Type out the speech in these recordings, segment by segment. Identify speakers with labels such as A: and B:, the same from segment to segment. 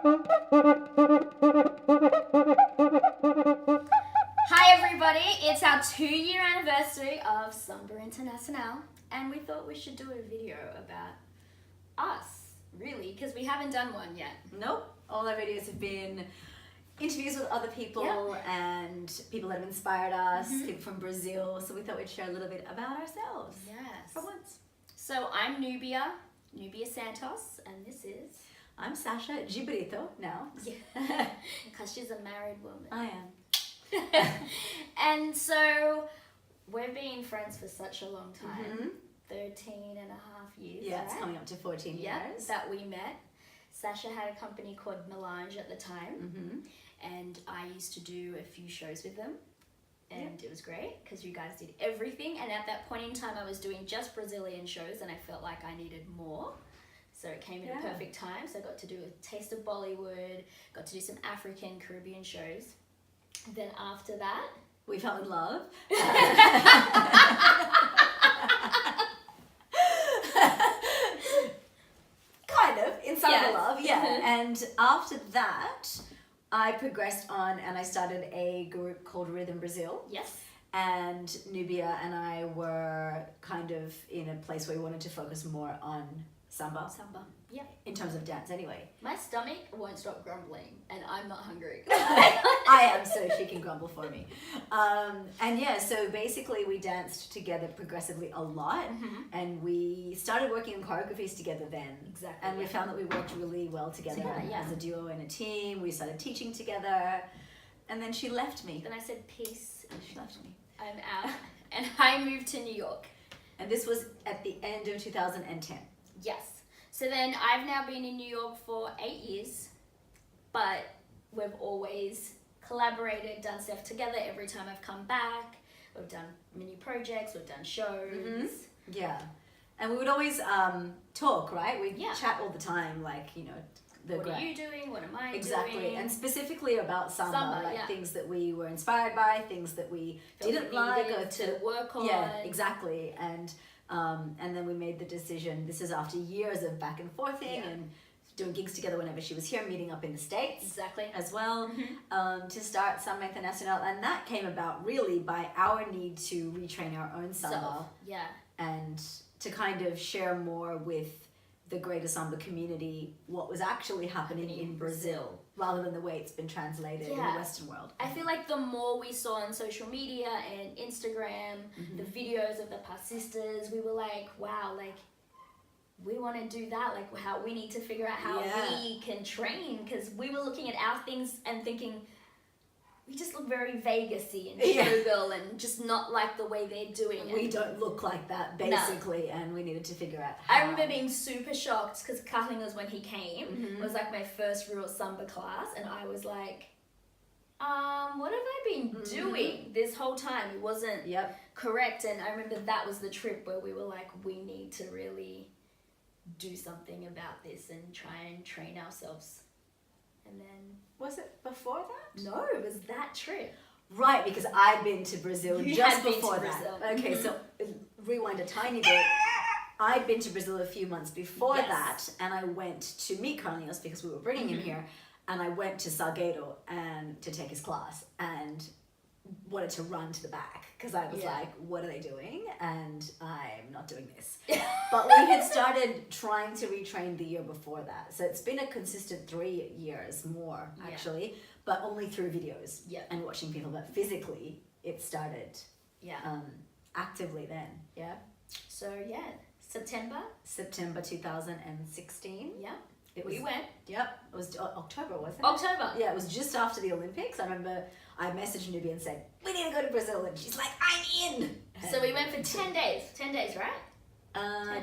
A: Hi everybody, it's our 2-year anniversary of Samba Internacional, and we thought we should do a video about us, really, because we haven't done one yet.
B: Nope. All our videos have been interviews with other people and people that have inspired us, people from Brazil. So we thought we'd share a little bit about ourselves.
A: Yes.
B: For once.
A: So I'm Nubia Santos, and this is...
B: I'm Sasha Gibrito now.
A: Yeah, because she's a married woman.
B: I am.
A: And so we've been friends for such a long time, 13 and a half years.
B: Yeah,
A: right?
B: it's coming up to 14
A: Yeah,
B: years.
A: that we met. Sasha had a company called Melange at the time, and I used to do a few shows with them, and it was great because you guys did everything. And at that point in time, I was doing just Brazilian shows, and I felt like I needed more. So it came at a perfect time. So I got to do a taste of Bollywood, got to do some African, Caribbean shows. Then after that,
B: we fell in love. Kind of, in some love, And after that, I progressed on and I started a group called Rhythm Brazil.
A: Yes.
B: And Nubia and I were kind of in a place where we wanted to focus more on Samba.
A: Samba, yeah.
B: In terms of dance, anyway.
A: My stomach won't stop grumbling, and I'm not hungry.
B: I am, so she can grumble for me. And yeah, so basically we danced together progressively a lot, and we started working on choreographies together then.
A: Exactly.
B: And we found that we worked really well together as a duo and a team. We started teaching together, and then she left me.
A: Then I said, peace.
B: And she left me.
A: I'm out. And I moved to New York.
B: And this was at the end of 2010.
A: Yes. So then I've now been in New York for 8 years, but we've always collaborated, done stuff together every time I've come back. We've done mini projects, we've done shows.
B: Yeah. And we would always talk, right? We'd chat all the time, like, you know,
A: what are you doing? What am I doing?
B: Exactly. And specifically about Samba, like things that we were inspired by, things that we didn't like or
A: to work on.
B: Yeah, exactly. And then we made the decision, this is after years of back and forthing and doing gigs together whenever she was here, meeting up in the States as well, to start Samba Internacional. And that came about really by our need to retrain our own Samba. And to kind of share more with the greater Samba community what was actually happening in Brazil rather than the way it's been translated in the Western world.
A: I feel like the more we saw on social media and Instagram, the videos of the passistas, we were like, wow, like we want to do that, like how we need to figure out how we can train, because we were looking at our things and thinking, we just look very Vegas-y and showgirl and just not like the way they're doing it.
B: We don't look like that, basically, and we needed to figure out how.
A: I remember being super shocked because Carlinhos, when he came, was like my first real Samba class, and I was like, what have I been doing this whole time? It wasn't correct, and I remember that was the trip where we were like, we need to really do something about this and try and train ourselves. And then...
B: Was it before that?
A: No, it was that trip.
B: Right, because I'd been to Brazil just before that. Okay, so rewind a tiny bit. I'd been to Brazil a few months before that, and I went to meet Carlinhos because we were bringing him here, and I went to Salgueiro and to take his class, and wanted to run to the back because I was like, what are they doing? And I'm not doing this. But we had started trying to retrain the year before that. So it's been a consistent 3 years more, actually, but only through videos and watching people. But physically, it started actively then,
A: So, September
B: 2016.
A: We went.
B: Yep. It was October, wasn't it?
A: October.
B: Yeah, it was just after the Olympics. I remember I messaged Nubia and said, we need to go to Brazil. And she's like, I'm in.
A: So we went for 10 days. 10 days, right?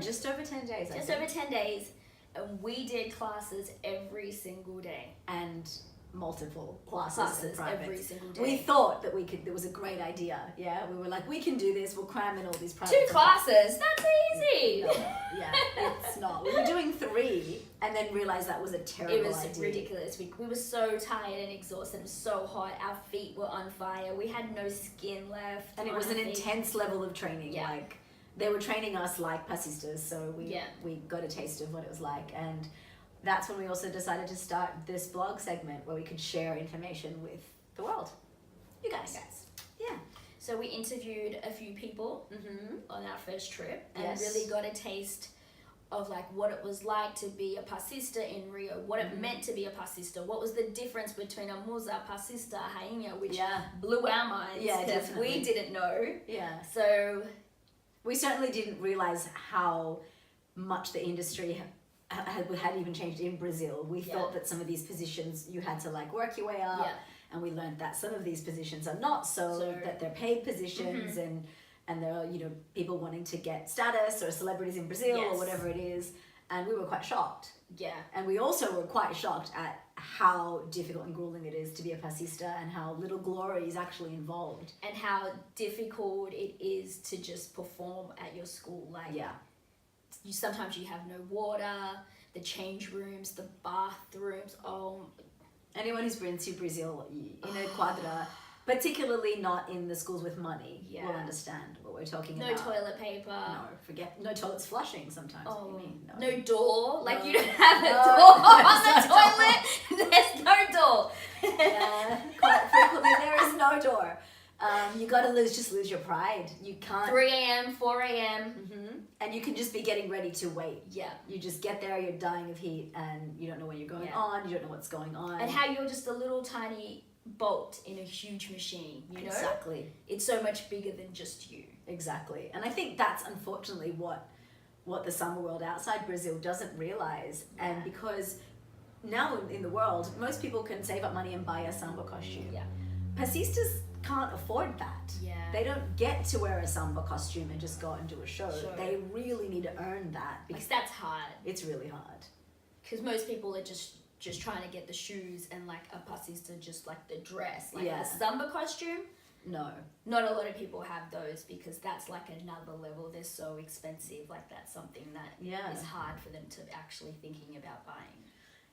B: Just over 10 days.
A: Just over 10 days. And we did classes every single day.
B: And multiple classes
A: every single day.
B: We thought that it was a great idea. Yeah, we were like, we can do this. We'll cram in all these private
A: 2 classes. That's easy.
B: No, it's not. We were doing 3 and then realized that was a terrible idea.
A: It was ridiculous. We were so tired and exhausted. It was so hot. Our feet were on fire. We had no skin left.
B: And it was an intense level of training. Like, they were training us like passistas, so we got a taste of what it was like. And that's when we also decided to start this blog segment where we could share information with the world. You guys. Yeah.
A: So we interviewed a few people on our first trip and
B: Yes.
A: really got a taste of like what it was like to be a passista in Rio, what it meant to be a passista, what was the difference between a musa, passista, rainha, which blew our minds because we didn't know.
B: Yeah.
A: So
B: we certainly didn't realize how much the industry had even changed in Brazil. We thought that some of these positions you had to like work your way up, and we learned that some of these positions are not so that they're paid positions and there are, you know, people wanting to get status or celebrities in Brazil or whatever it is. And we were quite shocked.
A: Yeah.
B: And we also were quite shocked at how difficult and grueling it is to be a passista and how little glory is actually involved.
A: And how difficult it is to just perform at your school. Like, sometimes you have no water, the change rooms, the bathrooms.
B: Anyone who's been to Brazil in a quadra, particularly not in the schools with money, will understand what we're talking about.
A: No toilet paper.
B: No toilets flushing sometimes.
A: Oh,
B: What do you mean?
A: no door. Like you don't have a door on the toilet. There's no door.
B: Quite frequently there is no door. You gotta lose your pride. You can't.
A: 3 a.m., 4 a.m.
B: And you can just be getting ready to wait.
A: Yeah.
B: You just get there, you're dying of heat, and you don't know when you're going on, you don't know what's going on.
A: And how you're just a little tiny bolt in a huge machine, you know?
B: Exactly.
A: It's so much bigger than just you.
B: Exactly. And I think that's unfortunately what the samba world outside Brazil doesn't realize. And because now in the world, most people can save up money and buy a samba costume.
A: Yeah.
B: Passistas can't afford that.
A: Yeah.
B: They don't get to wear a samba costume and just go out and do a show. They really need to earn that.
A: Because that's hard.
B: It's really hard.
A: Because most people are just trying to get the shoes and like a passista just like the dress. Like a samba costume.
B: No.
A: Not a lot of people have those because that's like another level. They're so expensive. Like that's something that is hard for them to actually thinking about buying.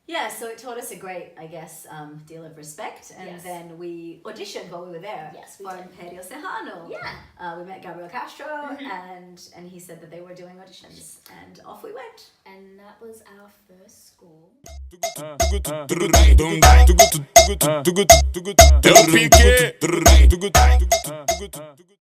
B: Yeah, so it taught us a great, I guess, deal of respect. And then we auditioned while we were there for Império Serrano.
A: Yeah.
B: We met Gabriel Castro and he said that they were doing auditions. And off we went.
A: And that was our first school.
C: Eu fiquei.